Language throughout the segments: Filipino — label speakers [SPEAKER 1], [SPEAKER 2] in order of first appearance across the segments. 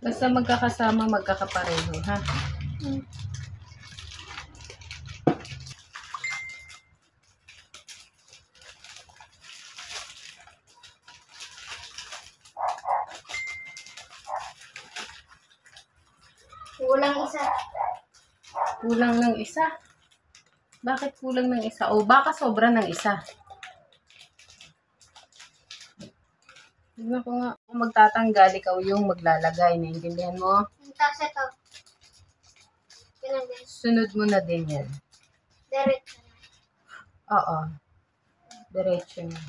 [SPEAKER 1] Basta magkakasama, magkakapareho, ha?
[SPEAKER 2] Kulang isa.
[SPEAKER 1] Kulang ng isa. Bakit kulang ng isa? O baka sobra ng isa. Tignan ko nga. Kung magtatanggal, ikaw yung maglalagay. Naintindihan mo?
[SPEAKER 2] Tapos ito. Ganun din.
[SPEAKER 1] Sunod mo na din yan.
[SPEAKER 2] Diretso na.
[SPEAKER 1] Oo. Diretso na.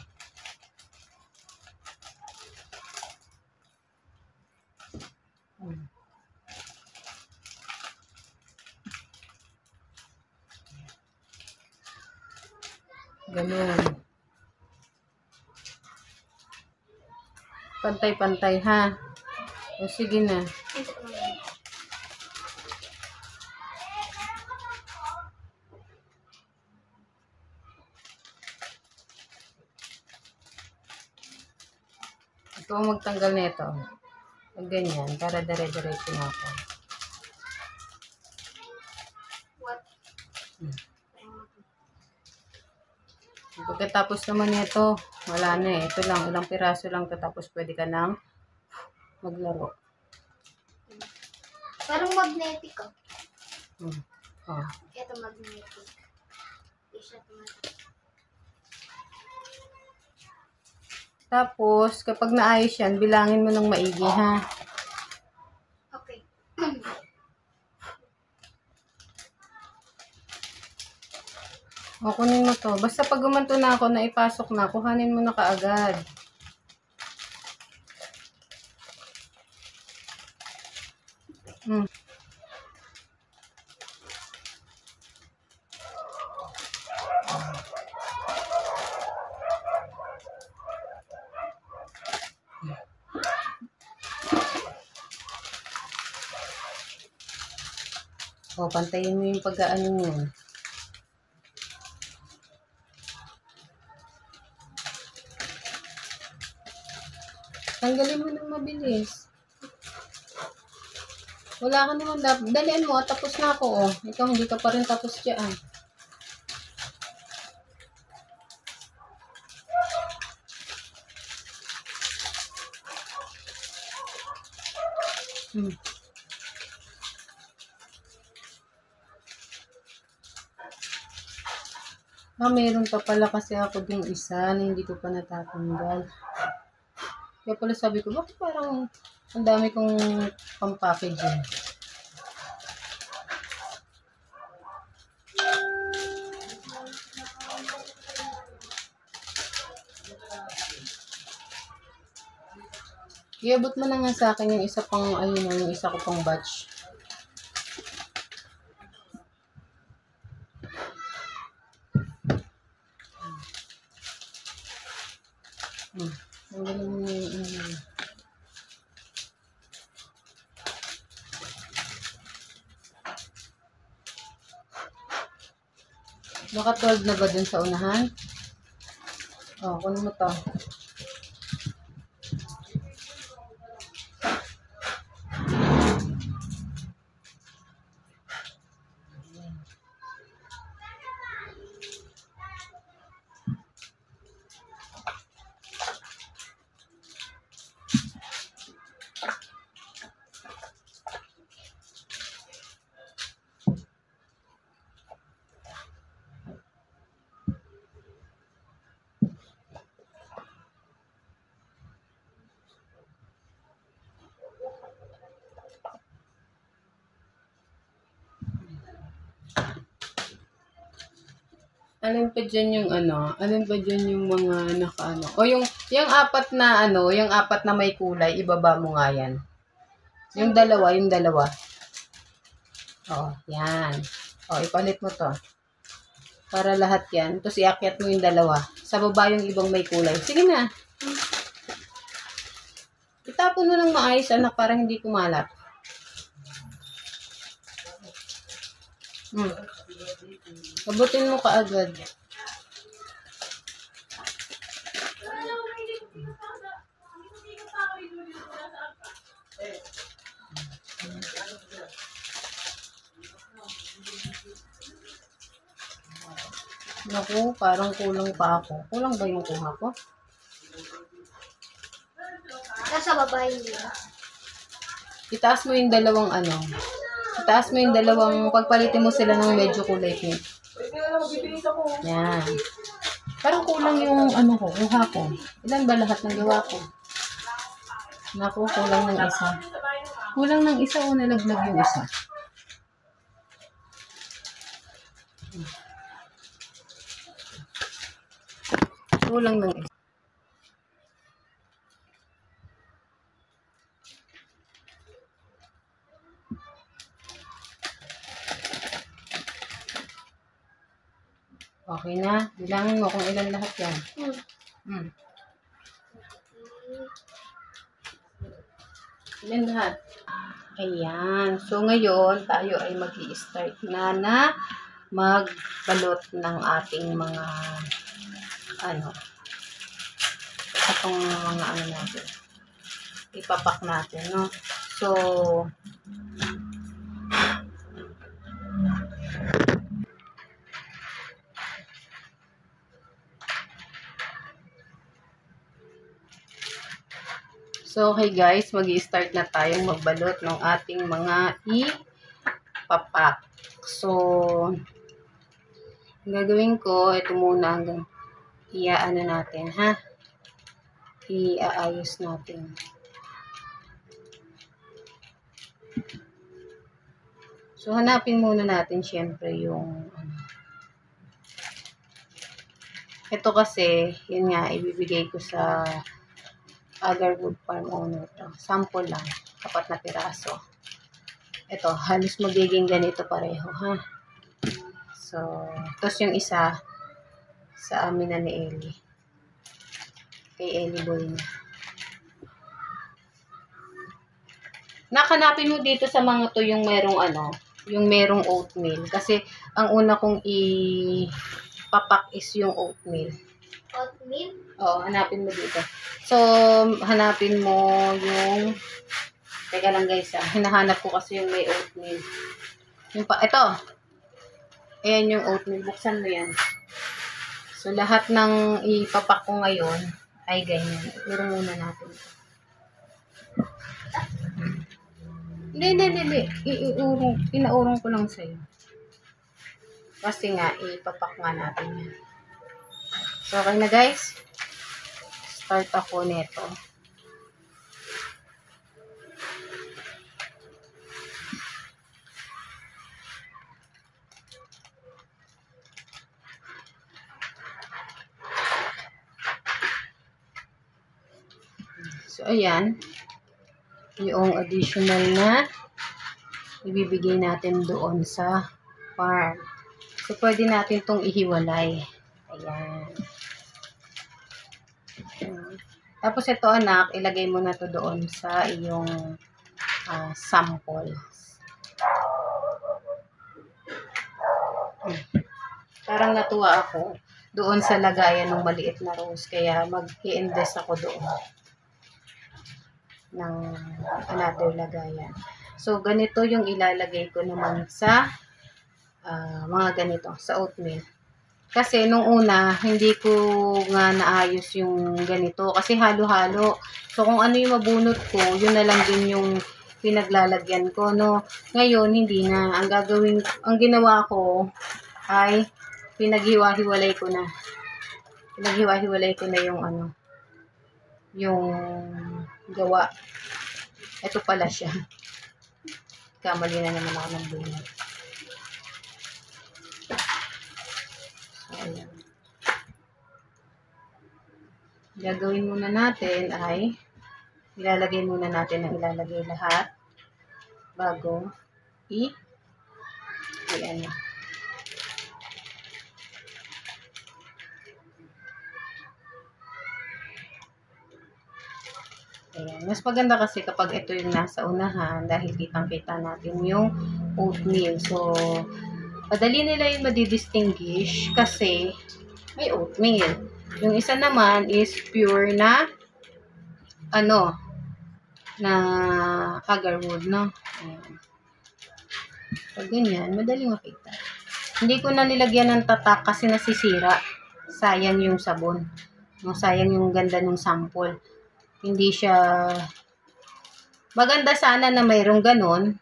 [SPEAKER 1] Ganun. Pantay-pantay, ha? O, sige na. Ikaw ang magtanggal nito. Pag ganyan, para dire-diretso na ako.
[SPEAKER 2] What?
[SPEAKER 1] Pagkatapos naman nito, wala na eh. Ito lang, ilang piraso lang ito. Tapos pwede ka nang maglaro.
[SPEAKER 2] Parang magnetic oh.
[SPEAKER 1] Oh.
[SPEAKER 2] Ito magnetic. Isa tumatak.
[SPEAKER 1] Tapos, kapag naayos yan, bilangin mo ng maigi, ha?
[SPEAKER 2] Okay.
[SPEAKER 1] O, kunin mo to. Basta pag gumanto na ako, naipasok na, kuhanin mo na kaagad. O, pantayin mo yung pag-aano niyan. Tanggalin mo ng mabilis. Wala ka naman dapat. Dalian mo, tapos na ako, oh. Ikaw, hindi ka pa rin tapos dyan. Meron pa pala kasi ako ding isa na hindi ko pa natatanggal. Kaya pala sabi ko, bakit parang ang dami kong pang-packaging? Iabot mo na nga sa akin yung isa pang, ayun na, yung isa ko pang batch. Ang galing mo yung Baka 12 na ba dun sa unahan? O, kunin mo to. Alin pa dyan yung alin pa dyan yung mga nakaano. O yung apat na yung apat na may kulay, ibaba mo nga yan. Yung dalawa. O, yan. O, ipalit mo to. Para lahat yan. Tapos iakyat mo yung dalawa. Sa baba yung ibang may kulay. Sige na. Itapon mo ng maayos, anak, para hindi kumalat. Abutin mo kaagad. Naku, parang kulang pa ako. Kulang ba yung kuha ko?
[SPEAKER 2] Nasa baba yun.
[SPEAKER 1] Itaas mo yung dalawang ano. Itaas mo yung dalawang, pagpalitin mo sila ng medyo kulay pink. Yan. Parang kulang yung ano ko, kuha ko. Ilan ba lahat ng gawa ko? Naku, kulang ng isa. Kulang ng isa o nalaglag yung isa. Kulang ng isa. Okay na. Bilangin mo kung ilan lahat yan. Ilan lahat? Ayan. So, ngayon, tayo ay mag-i-start na magbalot ng ating mga itong mga natin. Ipapak natin, no? So, okay guys, mag-i-start na tayong magbalot ng ating mga ipapak. So, ang gagawin ko, ito muna hanggang iaano natin, ha? Iaayos natin. So, hanapin muna natin syempre yung ito kasi, yun nga, ibibigay ko sa Agarwood Farm owner to. Sample lang, 4 na piraso. Ito, halos magiging ganito pareho, ha? So, tapos yung isa sa amin na ni Ellie. Kay Ellie Boy na. Nakanapin mo dito sa mga to yung merong yung merong oatmeal. Kasi, ang una kong ipapak is yung oatmeal.
[SPEAKER 2] Oatmeal?
[SPEAKER 1] Oo, hanapin mo dito. So, hanapin mo yung teka lang guys, hinahanap ko kasi yung may oatmeal. Ito. Ayan yung oatmeal. Buksan mo yan. So, lahat ng ipapak ko ngayon ay ganyan. Ituro muna natin. Hindi. Pinaurong ko lang sa'yo. Kasi nga, ipapak nga natin yan. So, okay na guys. Start ako nito. So, ayan. Yung additional na ibibigay natin doon sa farm. So, pwede natin itong ihiwalay. Ayan. Tapos ito anak, ilagay mo na to doon sa iyong sample. Parang natuwa ako doon sa lagayan ng maliit na rose. Kaya mag-i-invest ako doon ng another lagayan. So, ganito yung ilalagay ko naman sa mga ganito, sa oatmeal. Kasi nung una, hindi ko nga naayos yung ganito. Kasi halo-halo. So, kung ano yung mabunot ko, yun na lang din yung pinaglalagyan ko, no? Ngayon, hindi na. Ang ginawa ko ay pinaghiwa-hiwalay ko na. Pinaghiwa-hiwalay ko na yung yung gawa. Ito pala siya. Kamali na naman ako ng bunot. Ayan. Gagawin muna natin ay ilalagay muna natin ang ilalagay lahat bago ayan. Ayan. Mas maganda kasi kapag ito yung nasa unahan dahil kitang-kita natin yung oatmeal. So, madali nila yung madidistinguish kasi may oatmeal. Yung isa naman is pure na na agarwood, no? Ayan. Pag ganyan, madaling makita. Hindi ko na nilagyan ng tatak kasi nasisira. Sayang yung sabon. No, sayang yung ganda ng sample. Hindi siya... Maganda sana na mayroong ganun.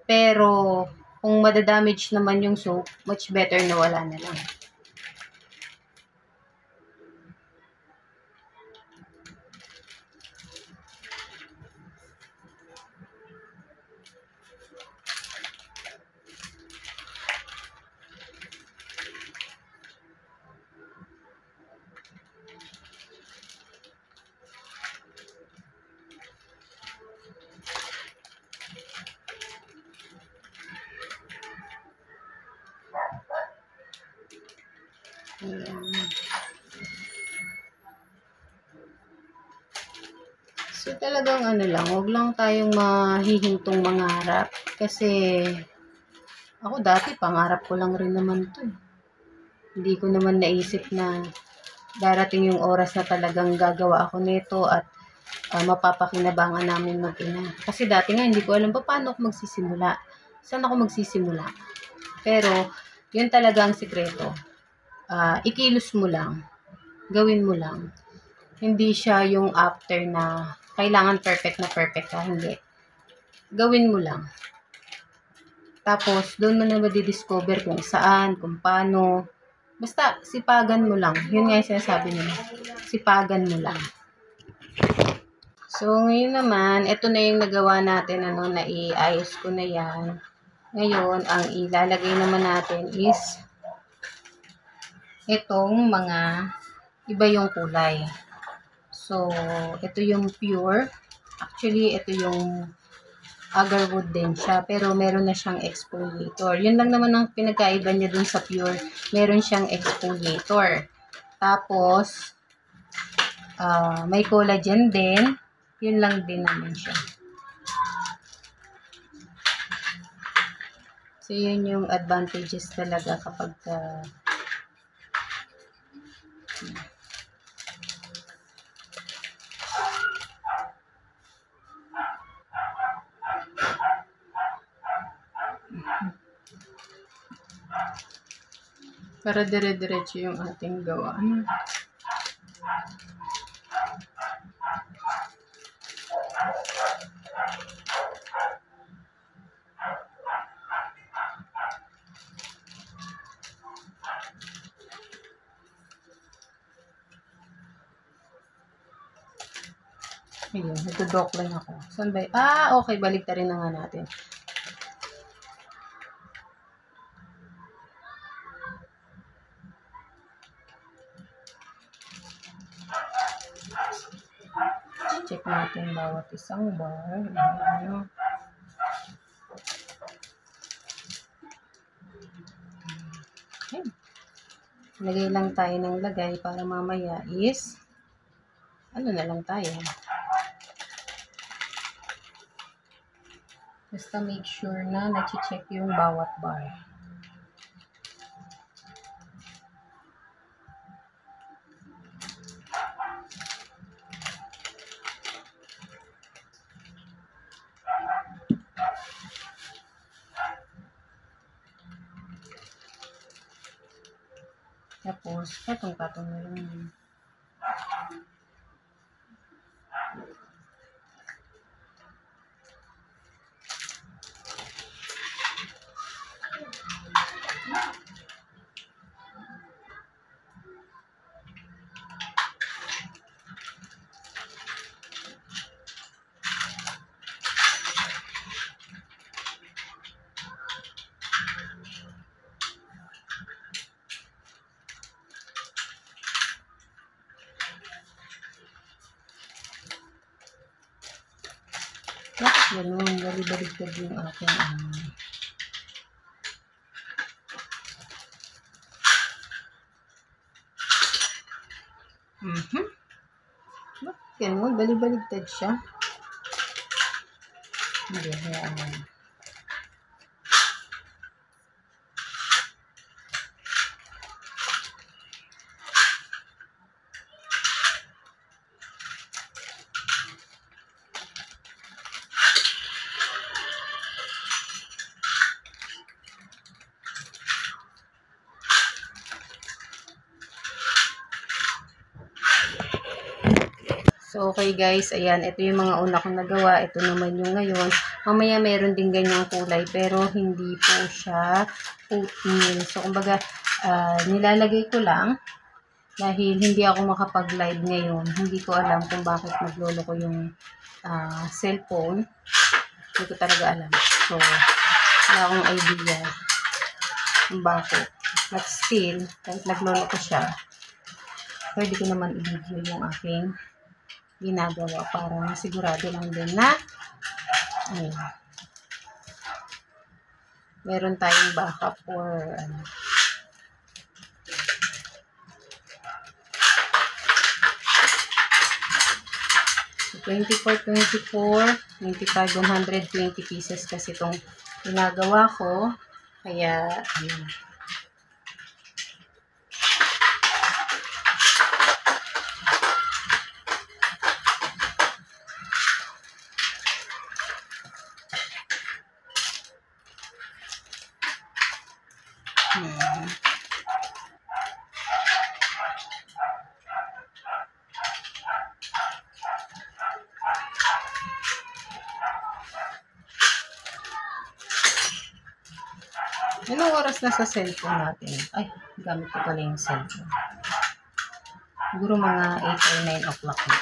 [SPEAKER 1] Pero, kung madadamage naman yung soap, much better na wala na lang. Ayan. So, talagang ano lang, huwag lang tayong mahihintong mangarap. Kasi, ako dati, pangarap ko lang rin naman to. Hindi ko naman naisip na darating yung oras na talagang gagawa ako nito at mapapakinabangan namin mag-ina. Kasi dati nga, hindi ko alam pa paano ako magsisimula. Saan ako magsisimula? Pero, yun talaga ang sikreto. Ikilos mo lang. Gawin mo lang. Hindi siya yung after na kailangan perfect ka. Hindi. Gawin mo lang. Tapos, doon mo na madidiscover kung saan, kung paano. Basta, sipagan mo lang. Yun nga yung sinasabi nila. Sipagan mo lang. So, ngayon naman, ito na yung nagawa natin, naiayos ko na yan. Ngayon, ang ilalagay naman natin is itong mga iba yung kulay. So, ito yung pure. Actually, ito yung agarwood din siya. Pero, meron na siyang exfoliator. Yun lang naman ang pinagkaiba niya dun sa pure. Meron siyang exfoliator. Tapos, may collagen din. Yun lang din naman siya. So, yun yung advantages talaga kapag para dire-diretso yung ating gawa. Ayun, nagdodok lang ako. Saan ba? Okay, balik na rin na nga natin. Check natin bawat isang bar. Ayan. Lagay lang tayo ng lagay para mamaya is ano na lang tayo. Basta make sure na na-check yung bawat bar. Tapos, patong-patong na lang yun. Ganun, bali-baligtad yung aking Bakit ganun? Bali-baligtad siya. Hindi, hayaan mo. So, okay guys, ayan, ito yung mga una kong nagawa. Ito naman yung ngayon. Mamaya meron din ganyang kulay, pero hindi po siya oatmeal. So, kumbaga, nilalagay ko lang dahil hindi ako makapag-live ngayon. Hindi ko alam kung bakit naglolo ko yung cellphone. Hindi ko talaga alam. So, wala akong idea kung bakit. But still, kahit naglolo ko siya, pwede ko naman i-video yung aking ginagawa para sigurado lang din na ayun, meron tayong backup for 24, 25, 120 pieces kasi itong ginagawa ko. Kaya, ayun. Anong oras na sa cellphone natin? Ay, gamit ko pala yung cellphone. Siguro mga 8 or 9 o'clock na.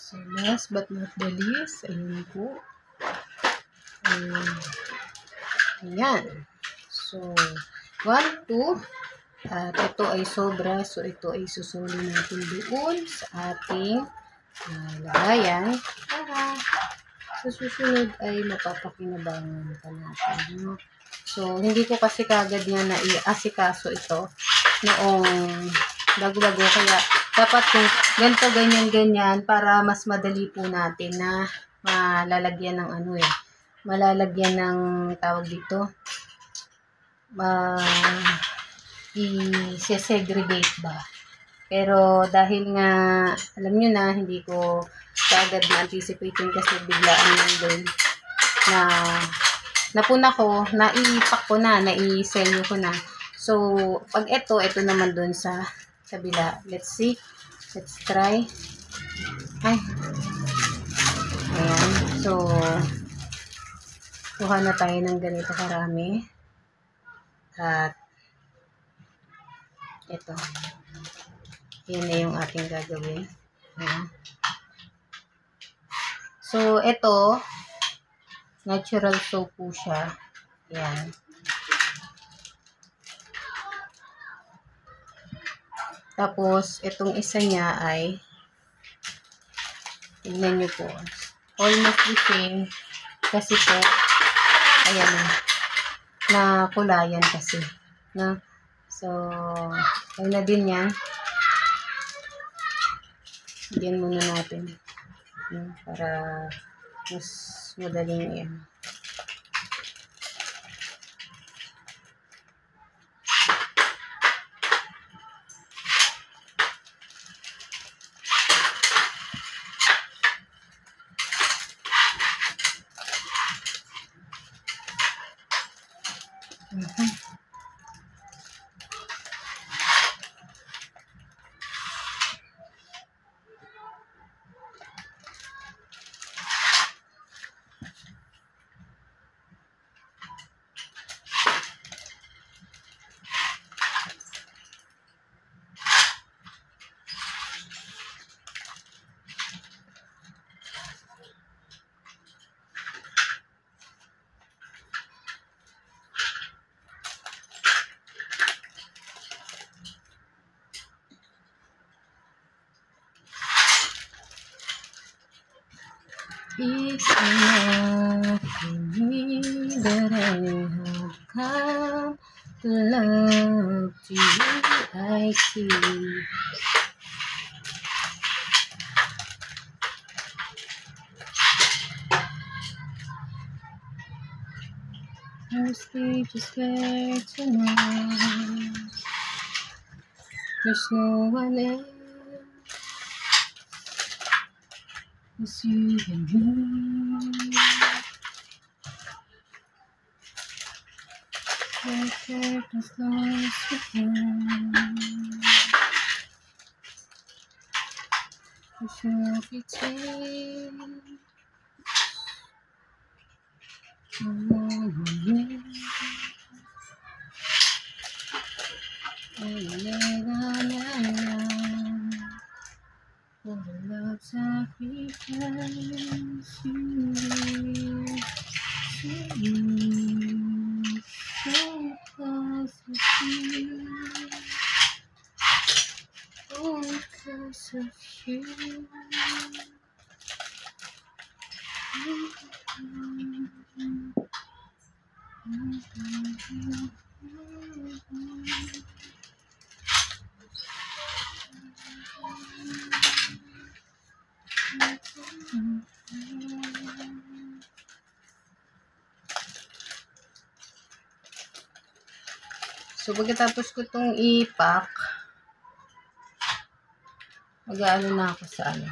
[SPEAKER 1] So, last but not the least, ayun po. Ayan. So, 1, 2. At ito ay sobra. So, ito ay susulin natin doon sa ating lagayan. Para sa susunod ay mapapakinabangan pa natin. No? So, hindi ko kasi kagad nga na i-asikaso ito noong bago-bago. Kaya, dapat kung ganito, ganyan, para mas madali po natin na malalagyan ng malalagyan ng tawag dito, i-segregate ba. Pero dahil nga, alam nyo na, hindi ko kagad na-anticipating kasi biglaan lang din na napuna ko, naipak ko na, naiselyo ko na. So, pag ito naman dun sa kabila. Let's see. Let's try. Ay. Ayan. So, kuha na tayo ng ganito karami. At, ito. Yan na yung ating gagawin. Ayan. So, ito, natural soap po siya. Ayan. Tapos, itong isa niya ay, tignan nyo po, almost the same. Kasi po, ayan na kulayan kasi. No? So, ayun na din yan. Diyan muna natin. Para mas madaling yan. It's enough for me that I have come to love you. I see. Mostly just let you know there's no one else. It's you and me. Perfect as long as we can. There's no pretend. For the love sacrifice you so close with you, all because of you. So, pagkatapos ko itong ipak, mag-aano na ako sa ano.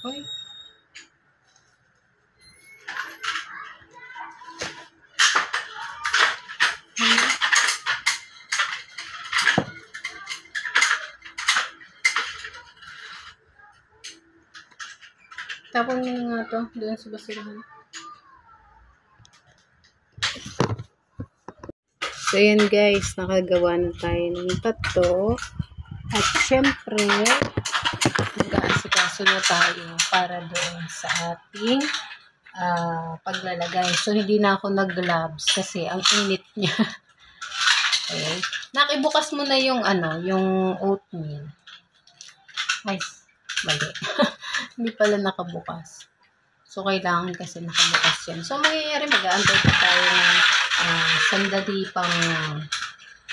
[SPEAKER 1] Uy. Tapon mo na nga to doon sa basurahan. So, yan guys, nakagawa na tayo ng tatlo. At syempre, mag-aasikaso na tayo para doon sa ating paglalagay. So, hindi na ako nag-gloves kasi ang init niya. Okay. Nakibukas mo na yung yung oatmeal. Ay, mali. Hindi pala nakabukas. So, kailangan kasi nakabukas yan. So, mangyayari, mag-aantay pa tayo ng sandali pang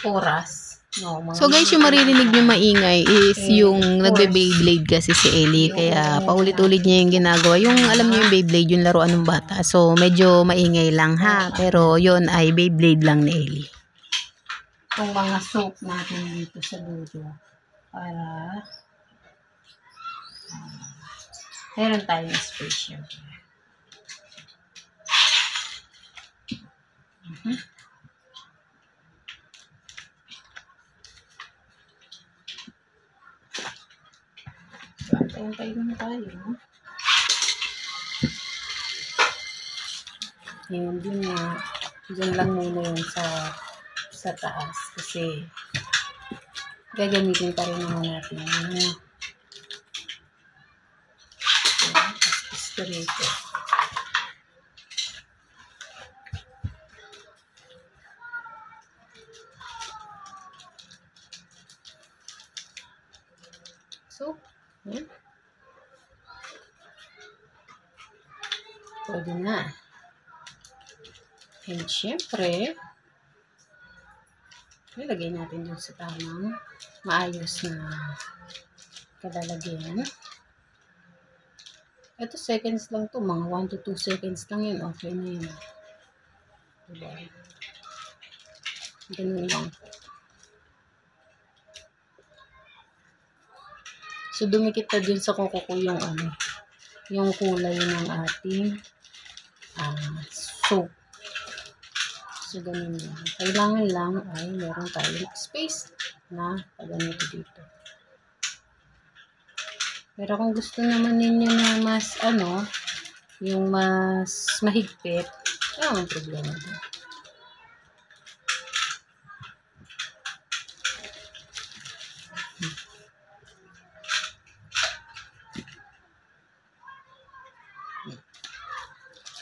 [SPEAKER 1] oras. No,
[SPEAKER 3] So guys, yung maririnig niyo maingay is yung nagbe-Beyblade kasi si Ellie. Kaya paulit-ulit niya yung ginagawa. Yung alam niyo yung Beyblade, yung laruan ng bata. So medyo maingay lang ha. Pero yon ay Beyblade lang ni Ellie.
[SPEAKER 1] Itong mga soap natin dito sa dulo. Para meron tayong space yun. Antay lang tayo. Ayan, dyan lang muna yun sa taas. Kasi gagamitin pa rin naman natin. Straight. So, pwede Ready na. And syempre, ilagay natin dun sa tamang maayos na kalalagyan. Ito seconds lang to, mga 1 to 2 seconds lang yun. Okay na yun. Diba? Ganun lang. So, dumikit na dun sa kuko ko yung yung kulay ng ating soap. So, ganun lang. Kailangan lang ay meron tayong space na paganito dito. Pero kung gusto naman ninyo na mas yung mas mahigpit, wala ang problema doon.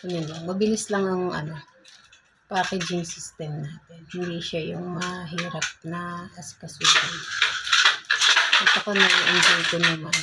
[SPEAKER 1] Yun lang. Mabilis lang ang packaging system natin. Hindi siya yung mahirap na asikasuhin. Ito ko na-enjoy ko naman.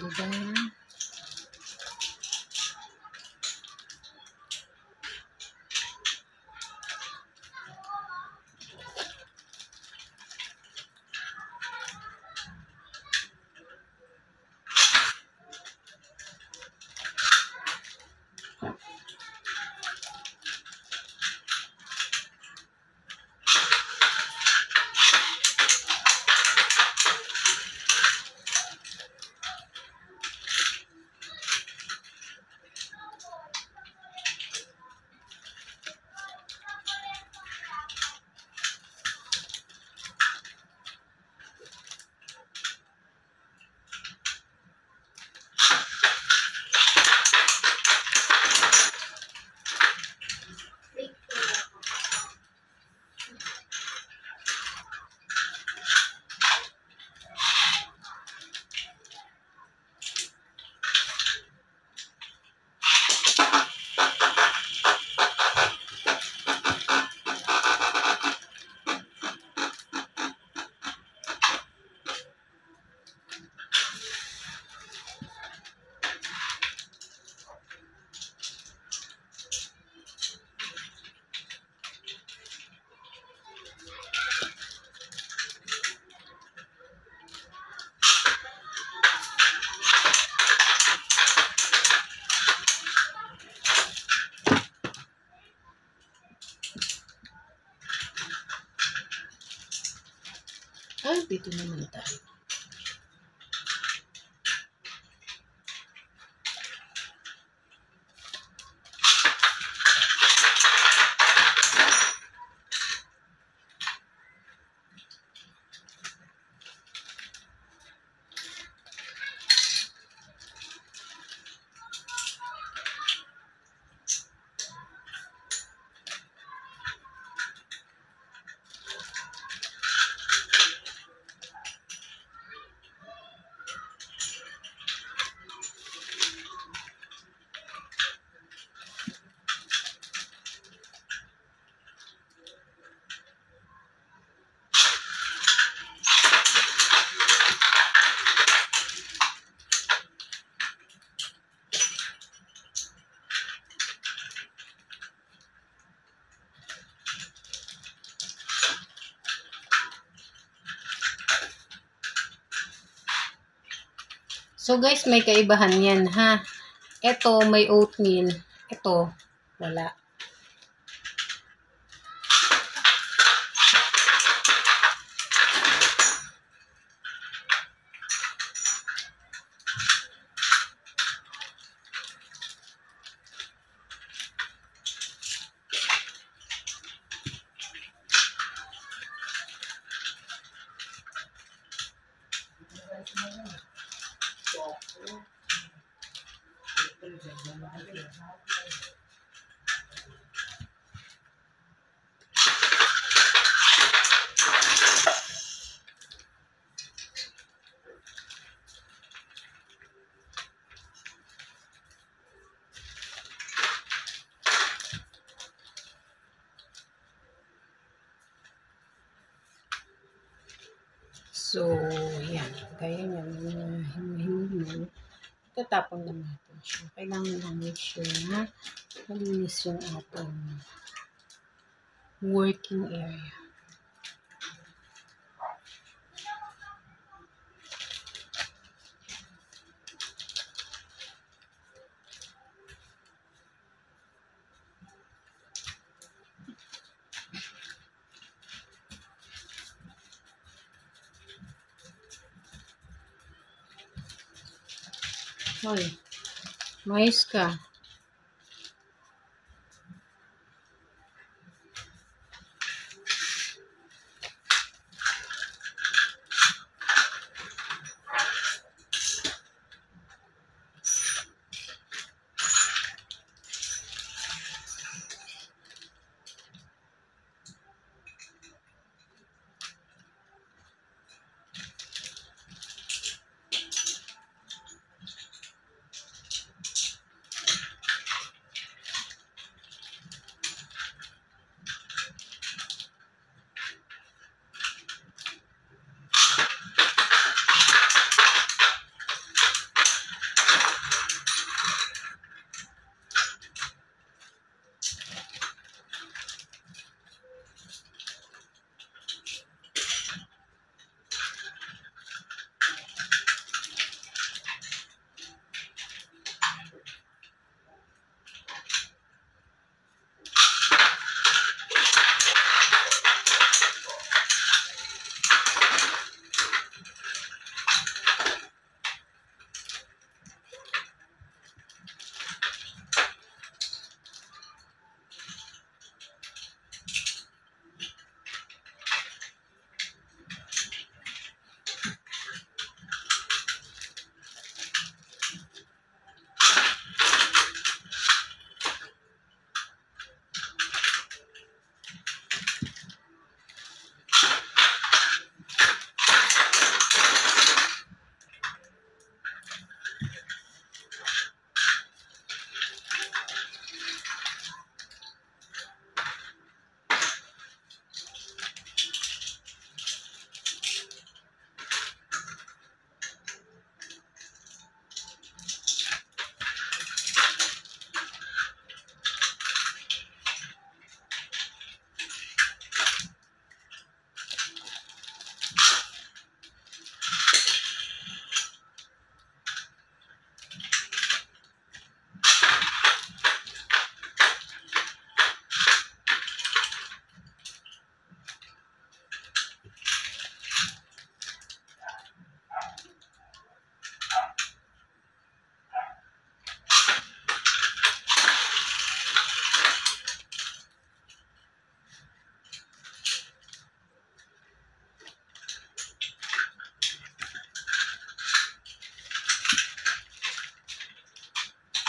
[SPEAKER 1] Diba? Ay, dito naman tayo. So guys, may kaibahan yan ha. Ito may oatmeal. Ito wala. So, yan. Kaya niya, hinihimuhin mo. Tatapon lang natin siya. Kailangan lang make sure na malinis yung ating working area. Hoy, mais ka.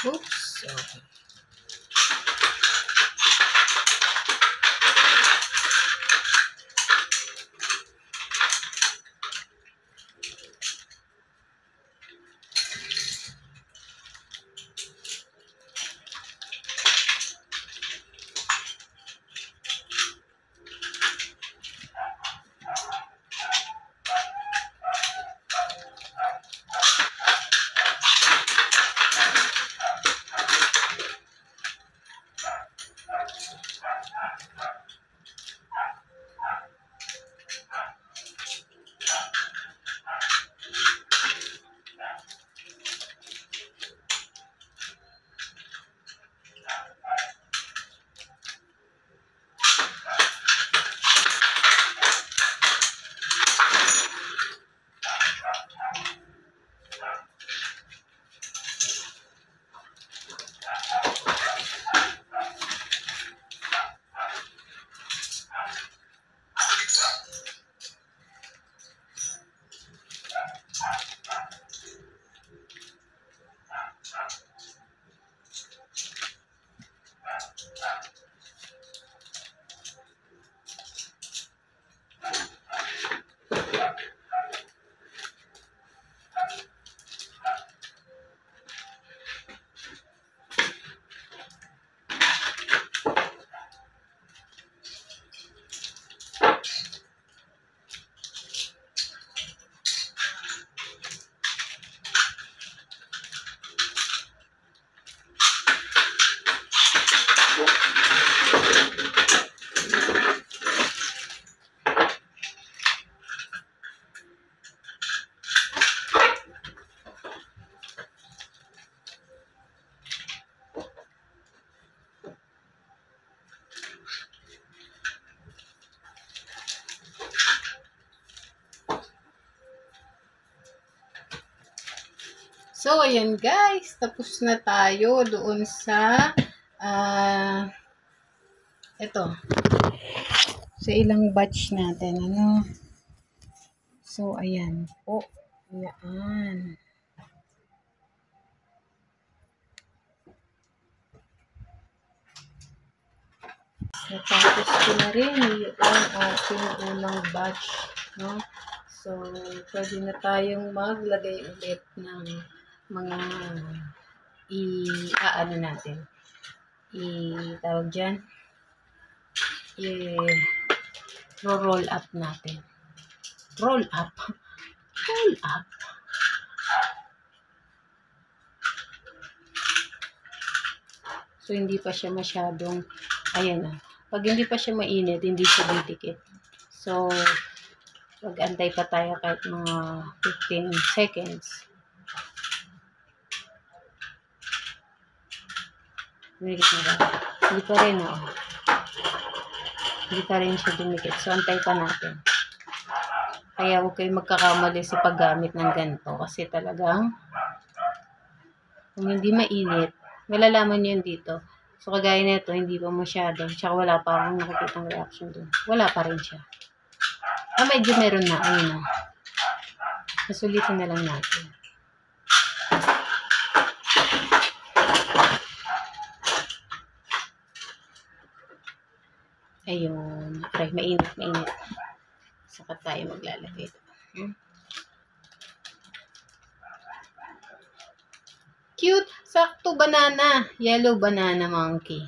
[SPEAKER 1] Oops. Okay. So, ayan guys. Tapos na tayo doon sa ito. Sa ilang batch natin. Ano? So, ayan po. Ayan. Natapos ko na rin yung ating unang batch. No? So, pwede na tayong maglagay ulit ng mga ano natin. Tawag dyan. Roll up natin. Roll up. Roll up. So, hindi pa siya masyadong, ayan na. Pag hindi pa siya mainit, hindi siya didikit. So, mag-antay pa tayo kahit mga 15 seconds. Dumikit na ba? Hindi pa rin, oh. Hindi pa rin siya dumikit. So, antay pa natin. Kaya huwag kayong magkakamali sa paggamit ng ganito. Kasi talagang, kung hindi mainit, malalaman nyo yun dito. So, kagaya nito, hindi pa masyado. Tsaka wala pa akong nakikitang reaction dun. Wala pa rin siya. Medyo meron na. Ayun na. Masulitin na lang natin. Ayun. Aray, mainit, mainit. Saka tayo maglalagay ito. Cute! Sakto banana. Yellow banana monkey.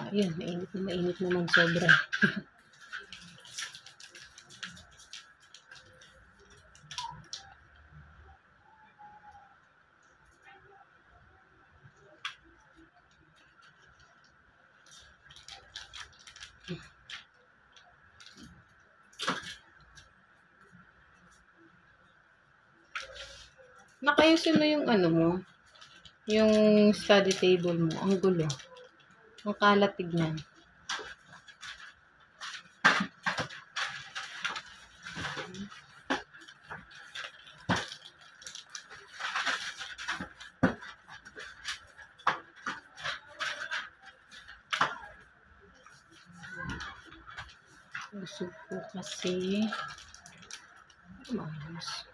[SPEAKER 1] Ayun, mainit naman sobra. Nakayusin mo yung ano mo, yung study table mo. Ang gulo. Ang kalat tignan. Usog ko kasi. Maayos.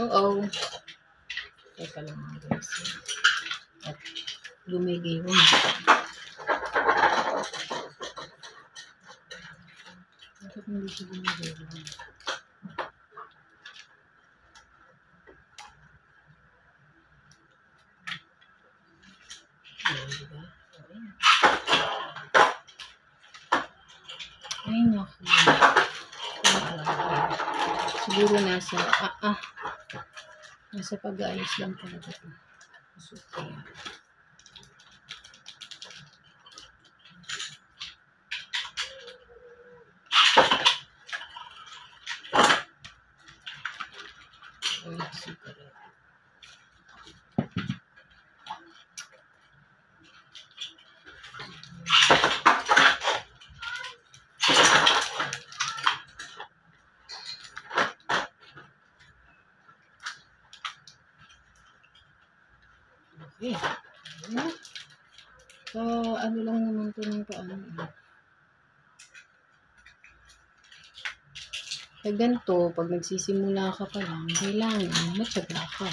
[SPEAKER 1] Oo. Teka lang mga guys. At lumigiwan. Bakit hindi siya lumigiwan? Ayan, diba? Ayan. Ay, naku. Siguro nasa pag-aayos lang talaga ito. Okay. Okay. So, ano lang naman ito ng paano. Pag ganito, pag nagsisimula ka pa lang, kailangan matyaga ka.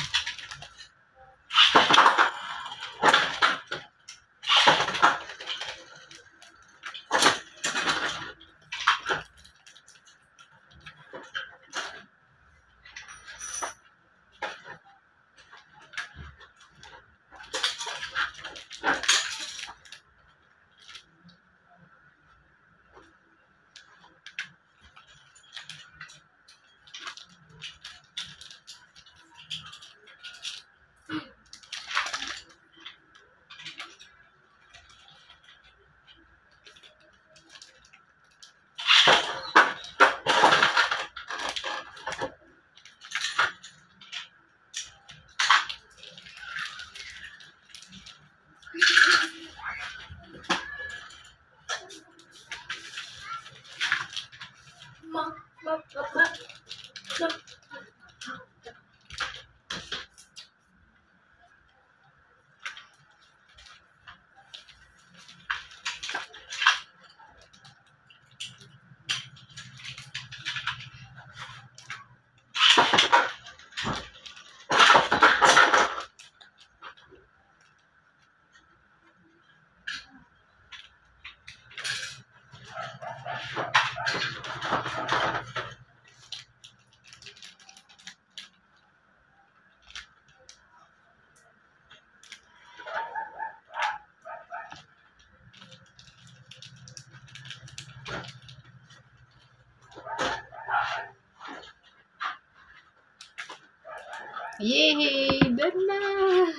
[SPEAKER 1] Yay! Done na!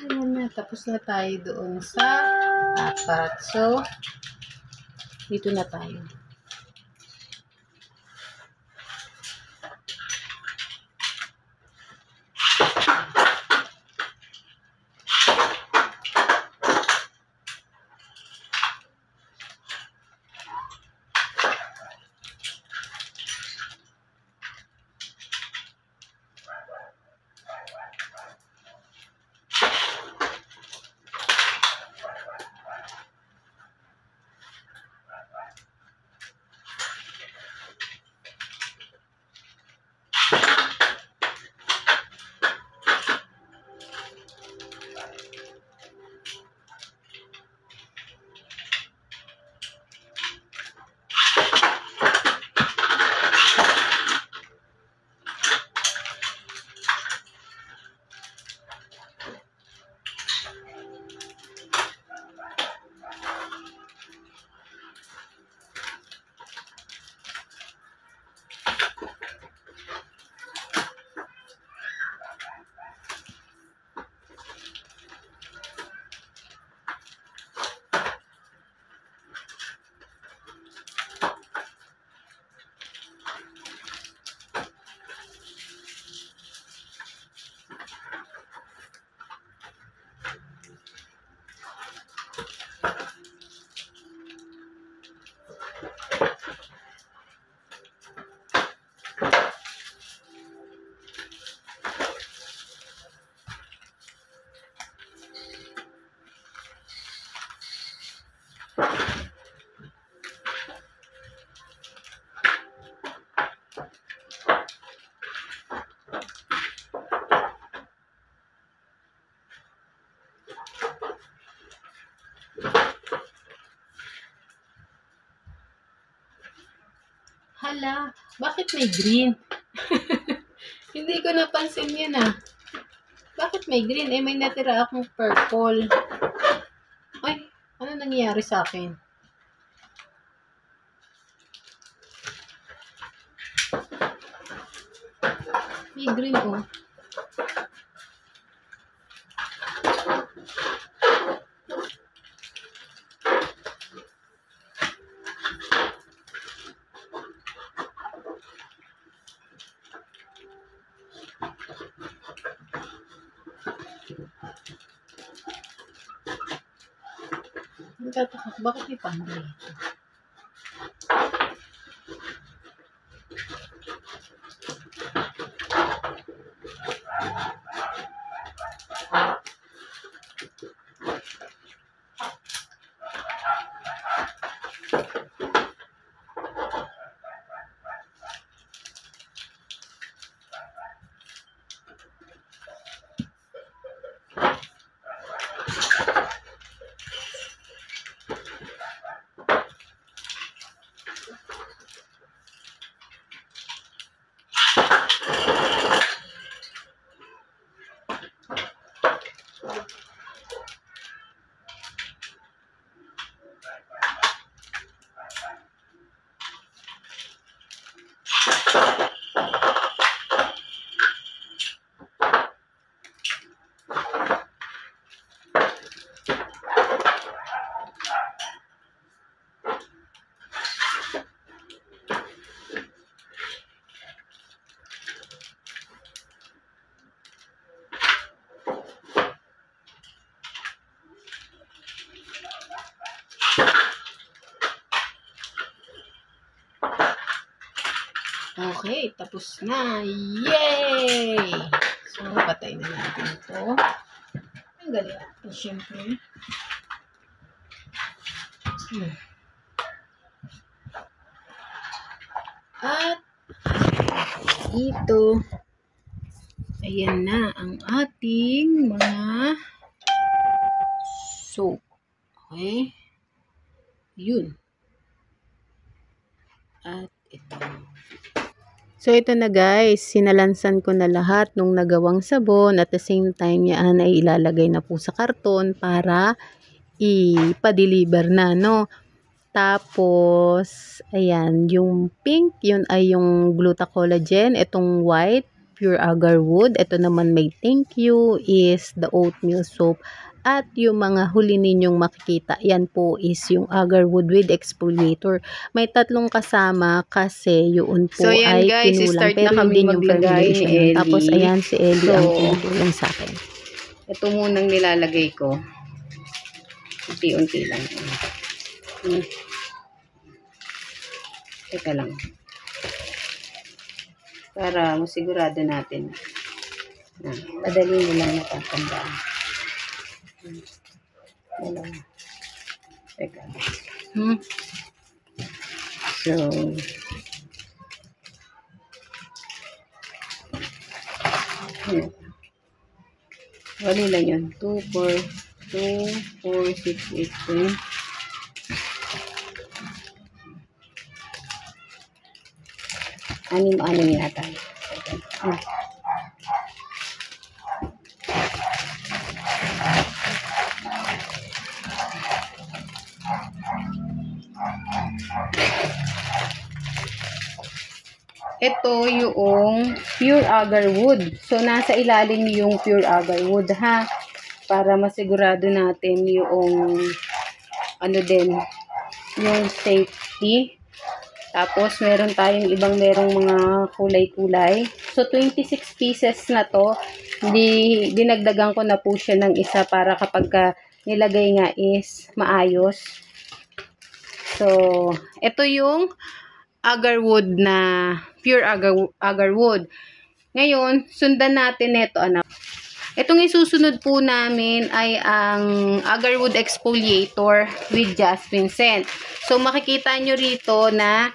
[SPEAKER 1] Ayan na. Tapos na tayo doon sa 4. So, dito na tayo. Hala, bakit may green? Hindi ko napansin yun ah. Bakit may green? Eh, may natira akong purple. Ay, ano nangyayari sa akin? May green oh. Nagtataka, bakit may pangli?
[SPEAKER 3] Okay, tapos na. Yay! So, patay na natin ito. Ang galing ito, syempre. At ito, ayan na ang ating mga soap. Okay? Yun. At ito. So, ito na guys. Sinalansan ko na lahat nung nagawang sabon. At the same time, yan ay ilalagay na po sa karton para ipa-deliver na, no? Tapos, ayan, yung pink, yun ay yung Glutacollagen. Itong white, pure agarwood. Ito naman may thank you is the oatmeal soap. At yung mga huli ninyong makikita, yan po is yung agarwood with exfoliator. May tatlong kasama kasi yun po so, ay guys, kinulang. Pero na din yung formulation. Tapos ayan si Ellie so, ang tumutulong sa akin. Ito munang nilalagay ko. Unti-unti lang. Teka lang. Para masigurado natin na madali nilang natatandaan. Teka. So, wali lang yun. 2, 4, 6, 8, 10. 6 yata. Ito yung pure agarwood. So, nasa ilalim yung pure agarwood, ha? Para masigurado natin yung ano din, yung safety. Tapos, meron tayong merong mga kulay-kulay. So, 26 pieces na to. Dinagdagan ko na po siya ng isa para kapag nilagay nga is maayos. So, ito yung agarwood na pure agarwood. Ngayon, sundan natin ito, anak. Itong isusunod po namin ay ang agarwood exfoliator with jasmine scent. So, makikita nyo rito na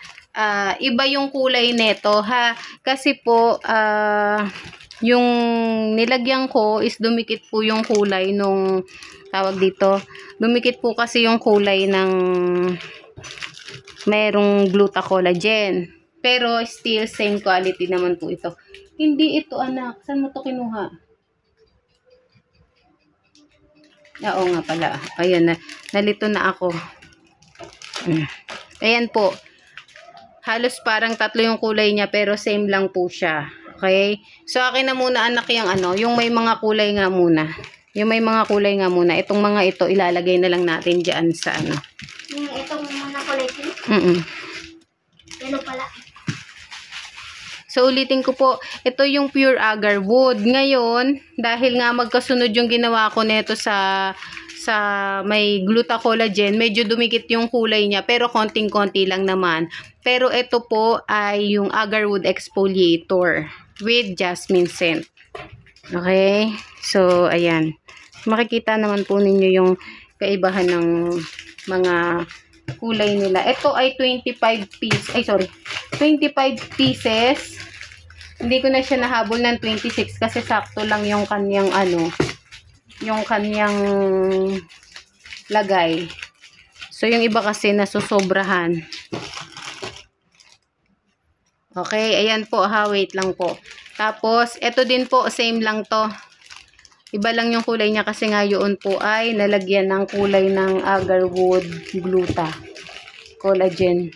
[SPEAKER 3] iba yung kulay neto, ha. Kasi po, yung nilagyan ko is dumikit po yung kulay nung tawag dito. Dumikit po kasi yung kulay ng merong Glutacollagen. Pero still same quality naman po ito. Hindi ito, anak. Saan mo to kinuha? Oo nga pala. Ayan na. Nalito na ako. Ayan po. Halos parang tatlo yung kulay niya pero same lang po siya. Okay? So akin na muna anak yung may mga kulay nga muna. Yung may mga kulay nga muna. Itong mga ito ilalagay na lang natin diyan sa
[SPEAKER 2] Itong mga kulay pink? Yellow pala.
[SPEAKER 3] So, ulitin ko po, ito yung pure agarwood. Ngayon, dahil nga magkasunod yung ginawa ko nito sa may Glutacollagen, medyo dumikit yung kulay niya, pero konting-konti lang naman. Pero ito po ay yung agarwood exfoliator with jasmine scent. Okay? So, ayan. Makikita naman po ninyo yung kaibahan ng mga kulay nila. Ito ay 25 pieces. Hindi ko na siya nahabol ng 26 kasi sakto lang yung kanyang yung kanyang lagay. So, yung iba kasi nasusobrahan. Okay, ayan po ha, wait lang po. Tapos, ito din po, same lang to. Iba lang yung kulay niya kasi nga yun po ay nalagyan ng kulay ng agarwood Glutacollagen.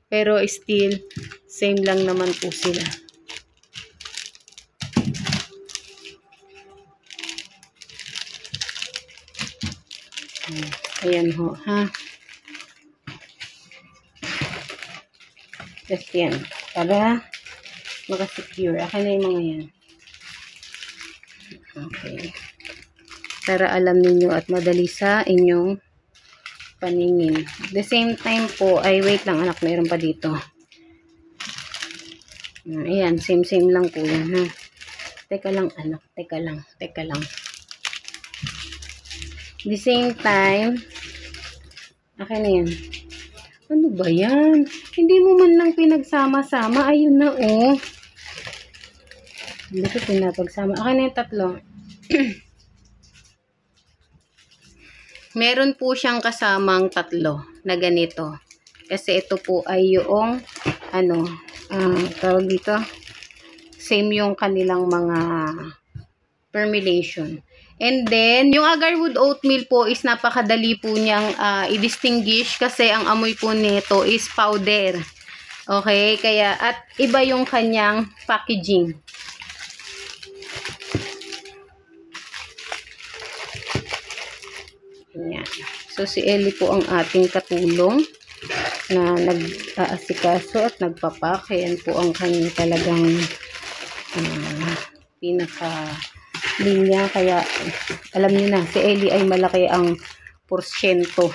[SPEAKER 3] Pero still, same lang naman po sila. Ayan ho, ha. Just yan. Para makasecure. Akin na yung mga yan. Okay. Para alam ninyo at madali sa inyong paningin. The same time po, ay wait lang anak, mayroon pa dito.
[SPEAKER 1] Ayan, same lang po yan, ha. Teka lang, anak. Teka lang. The same time, akin na yan. Ano ba yan? Hindi mo man lang pinagsama-sama. Ayun na, oh. Hindi ko pinapagsama. Akin na yung tatlo. Meron po siyang kasamang tatlo na ganito. Kasi ito po ay yung, tawag dito, same yung kanilang mga permeation. And then, yung agarwood oatmeal po is napakadali po niyang i-distinguish kasi ang amoy po nito is powder. Okay? Kaya, at iba yung kanyang packaging. Ayan. So, si Ellie po ang ating katulong na nag-aasikaso at nagpapak. Ayan po ang kanyang talagang pinaka-linya. Kaya, alam niyo na, si Ellie ay malaki ang porsyento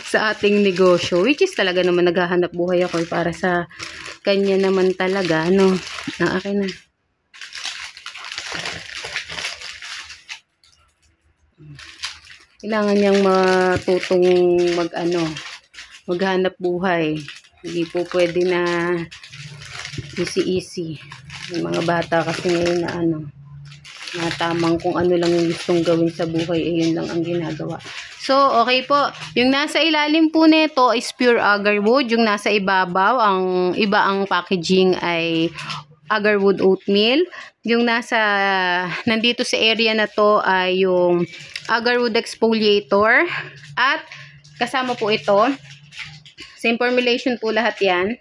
[SPEAKER 1] sa ating negosyo. Which is talaga naman naghahanap buhay ako para sa kanya naman talaga. Ano? Na akin na. Kailangan niyang matutong maghanap buhay. Hindi po pwede na easy. Yung mga bata kasi ngayon na tamang kung ano lang yung gustong gawin sa buhay, yun lang ang ginagawa. So, okay po. Yung nasa ilalim po nito is pure agarwood. Yung nasa ibabaw, ang packaging ay agarwood oatmeal. Yung nandito sa area na to ay yung agarwood exfoliator. At kasama po ito. Same formulation po lahat yan.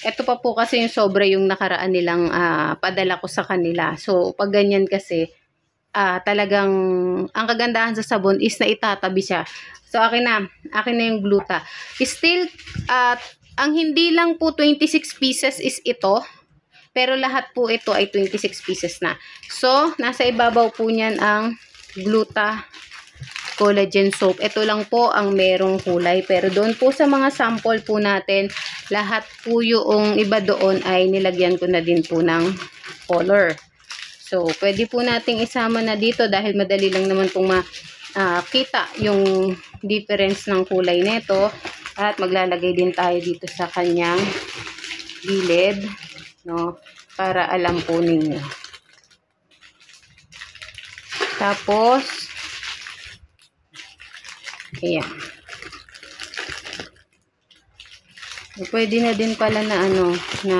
[SPEAKER 1] Ito pa po kasi yung sobra yung nakaraan nilang padala ko sa kanila. So, pag ganyan kasi, talagang ang kagandahan sa sabon is na itatabi siya. So, akin na yung gluta. Still, ang hindi lang po 26 pieces is ito. Pero lahat po ito ay 26 pieces na. So, nasa ibabaw po niyan ang gluta collagen soap. Ito lang po ang merong kulay. Pero doon po sa mga sample po natin, lahat po yung iba doon ay nilagyan ko na din po ng color. So, pwede po nating isama na dito dahil madali lang naman pong makita yung difference ng kulay nito. At maglalagay din tayo dito sa kanyang gilid, no? Para alam po ninyo. Tapos, ayan. Pwede na din pala na na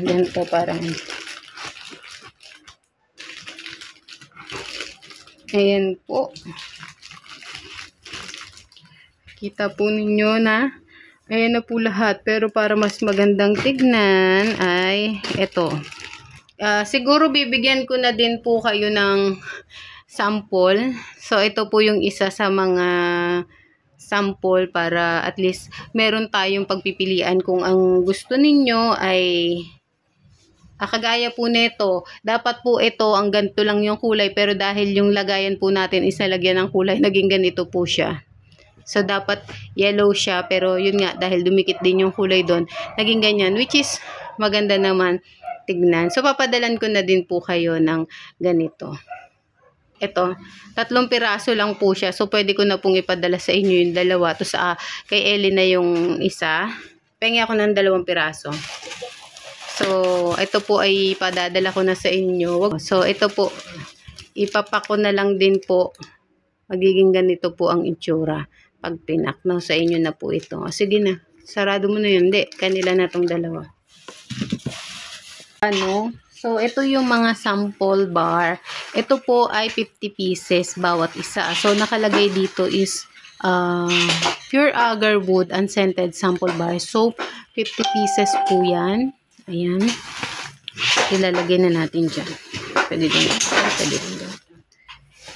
[SPEAKER 1] ganito parang. Ayan po. Kita po ninyo na ayan na po lahat. Pero para mas magandang tignan ay ito. Siguro bibigyan ko na din po kayo ng sample. So, ito po yung isa sa mga sample para at least meron tayong pagpipilian kung ang gusto ninyo ay kagaya po nito. Dapat po ito, ang ganito lang yung kulay. Pero dahil yung lagayan po natin is nalagyan ng kulay, naging ganito po siya. So, dapat yellow siya. Pero, yun nga, dahil dumikit din yung kulay doon, naging ganyan. Which is, maganda naman tignan. So, papadalan ko na din po kayo ng ganito. Ito, 3 piraso lang po siya. So, pwede ko na pong ipadala sa inyo yung dalawa. To sa, kay Ellie na yung isa. Pengi ako ng 2 piraso. So, ito po ay padadala ko na sa inyo. So, ito po, ipapak ko na lang din po. Magiging ganito po ang itsura. Pag pinak, no? Sa inyo na po ito. O, sige na. Sarado mo na yun. Hindi, kanila na tong dalawa. So, ito yung mga sample bar. Ito po ay 50 pieces bawat isa. So, nakalagay dito is pure agarwood unscented sample bar. So, 50 pieces po yan. Ayan. Ilalagay na natin dyan. Pwede din.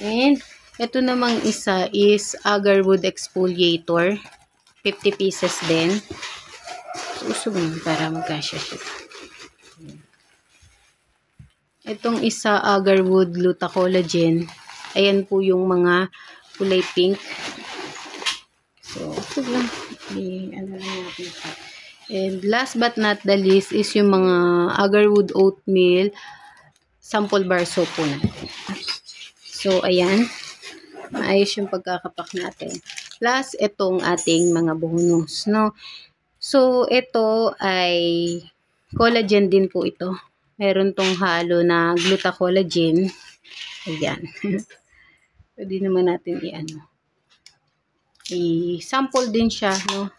[SPEAKER 1] And, ito namang isa is agarwood exfoliator. 50 pieces din. Usog mo para magkasya siya. Itong isa agarwood gluta collagen. Ayan po yung mga kulay pink. So, usog lang. Ano lang natin siya. And last but not the least is yung mga agarwood oatmeal sample bar soap po natin. So, ayan. Maayos yung pagkakapak natin. Plus, itong ating mga bonus, no? So, ito ay collagen din po ito. Meron tong halo na gluta-collagen. Ayan. Pwede naman natin i-sample din siya, no?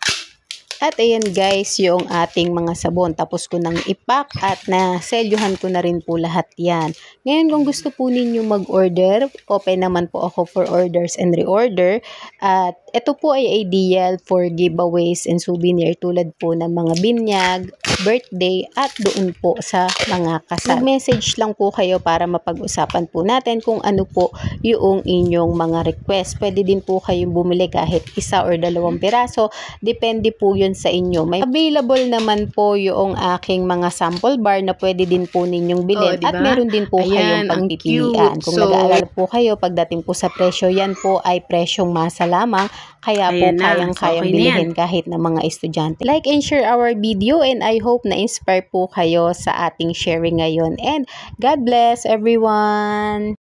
[SPEAKER 3] At ayan guys, yung ating mga sabon. Tapos ko nang ipack at naselyuhan ko na rin po lahat yan. Ngayon kung gusto po ninyo mag-order, open naman po ako for orders and reorder. At ito po ay ideal for giveaways and souvenir tulad po ng mga binyag, birthday at doon po sa mga kasal. Mag-message lang po kayo para mapag-usapan po natin kung ano po yung inyong mga request. Pwede din po kayong bumili kahit 1 or 2 piraso. Depende po yun sa inyo. May available naman po yung aking mga sample bar na pwede din po ninyong bilhin.
[SPEAKER 1] Diba?
[SPEAKER 3] At meron din po kayong pagpipilian. Kung nag-aalala po kayo, pagdating po sa presyo, yan po ay presyong masa lamang. Kaya po kayang-kayang bilhin kahit na mga estudyante. Like and share our video and I hope na-inspire po kayo sa ating sharing ngayon. And God bless everyone!